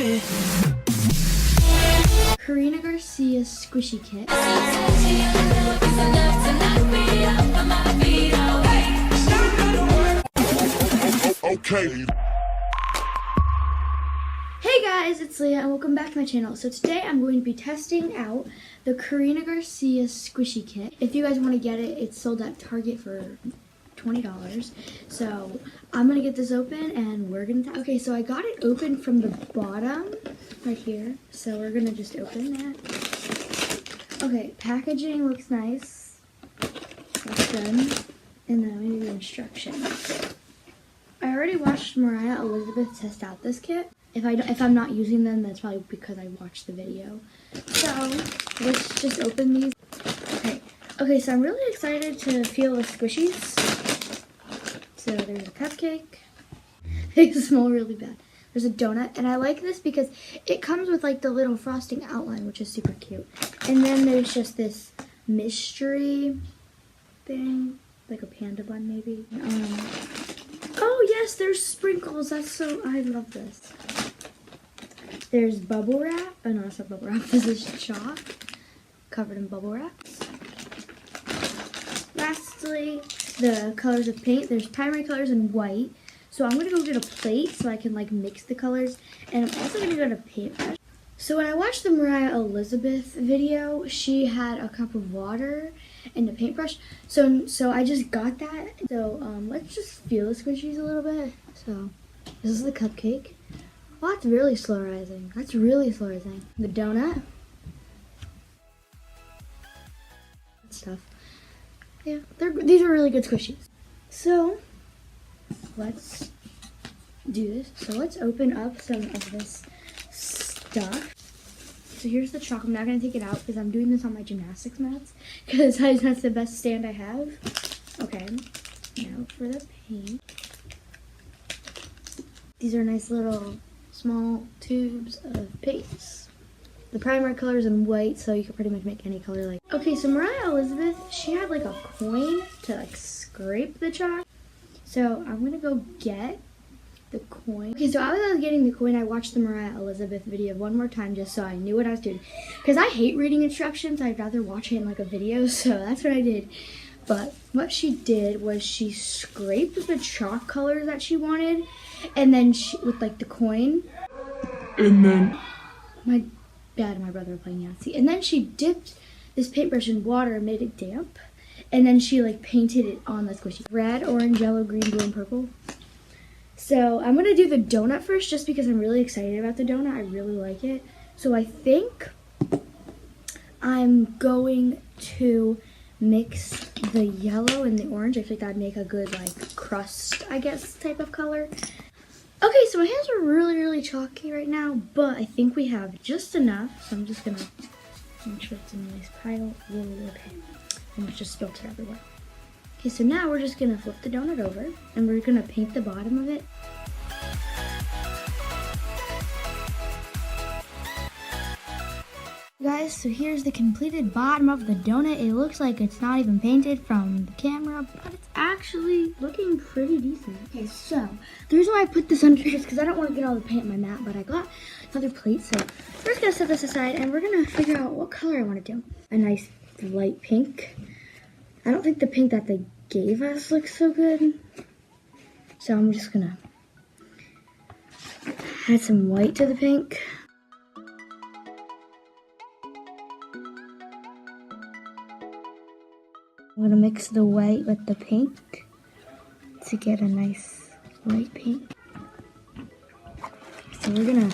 a Karina Garcia squishy kit. Okay. Hey guys, it's Leah and welcome back to my channel. So today I'm going to be testing out the Karina Garcia squishy kit. If you guys want to get it, it's sold at Target for $20. So I'm going to get this open and we're going to... Okay, so I got it open from the bottom right here. So we're going to just open that. Okay, packaging looks nice. That's good. And then I'm going to do instructions. I already watched Moriah Elizabeth test out this kit. If I'm not using them, that's probably because I watched the video. So let's just open these. Okay, so I'm really excited to feel the squishies. So there's a cupcake. They smell really bad. There's a donut, and I like this because it comes with like the little frosting outline, which is super cute. And then there's just this mystery thing, like a panda bun maybe. Oh yes, there's sprinkles. I love this. There's bubble wrap. Oh no, it's not bubble wrap. This is chalk covered in bubble wrap. Lastly, the colors of paint. There's primary colors and white. So I'm gonna go get a plate so I can like mix the colors. And I'm also gonna get a paintbrush. So when I watched the Moriah Elizabeth video, she had a cup of water and a paintbrush. So I just got that. So let's just feel the squishies a little bit. So this is the cupcake. Oh, that's really slow rising. That's really slow rising. The donut. Stuff. Yeah, these are really good squishies. So let's do this. So let's open up some of this stuff. So here's the chalk. I'm not going to take it out because I'm doing this on my gymnastics mats because that's the best stand I have. Okay, now for the paint. These are nice little small tubes of paints. The primer color is in white, so you can pretty much make any color like. Okay, so Moriah Elizabeth, she had like a coin to like scrape the chalk. So I'm going to go get the coin. Okay, so as I was getting the coin, I watched the Moriah Elizabeth video one more time just so I knew what I was doing. Because I hate reading instructions, I'd rather watch it in like a video, so that's what I did. But what she did was she scraped the chalk colors that she wanted, and then with like the coin. And then My dad and my brother were playing Yahtzee. And then she dipped this paintbrush in water and made it damp. And then she like painted it on the squishy. Red, orange, yellow, green, blue, and purple. So I'm gonna do the donut first just because I'm really excited about the donut. I really like it. So I think I'm going to mix the yellow and the orange. I think that'd make a good like crust, I guess, type of color. Okay, so my hands are really, really chalky right now, but I think we have just enough. So I'm just gonna make sure it's in a nice pile. Whoa, okay. Almost just spilled it everywhere. Okay, so now we're just gonna flip the donut over and we're gonna paint the bottom of it. Guys, so here's the completed bottom of the donut. It looks like it's not even painted from the camera, but it's actually looking pretty decent. Okay, so the reason why I put this under is because I don't want to get all the paint on my mat, but I got another plate, so we're just gonna set this aside and we're gonna figure out what color I want to do. A nice light pink. I don't think the pink that they gave us looks so good, so I'm just gonna add some white to the pink. I'm gonna mix the white with the pink to get a nice light pink. So we're gonna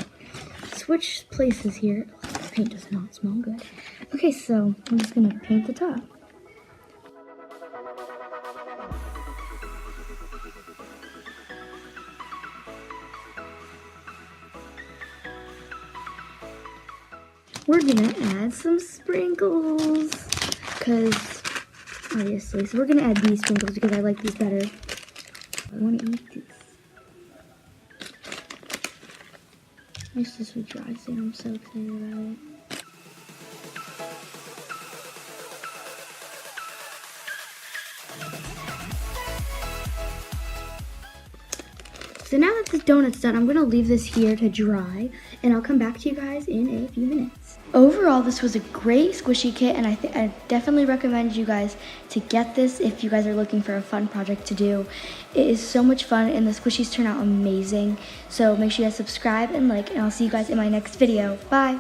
switch places here. The paint does not smell good. Okay, so I'm just gonna paint the top. We're gonna add some sprinkles, because obviously, so we're gonna add these sprinkles because I like these better. I wanna eat these. It's just with dry thing, I'm so excited about it. So now that the donuts done, I'm gonna leave this here to dry, and I'll come back to you guys in a few minutes. Overall, this was a great squishy kit, and I definitely recommend you guys to get this if you guys are looking for a fun project to do. It is so much fun, and the squishies turn out amazing. So make sure you guys subscribe and like, and I'll see you guys in my next video. Bye!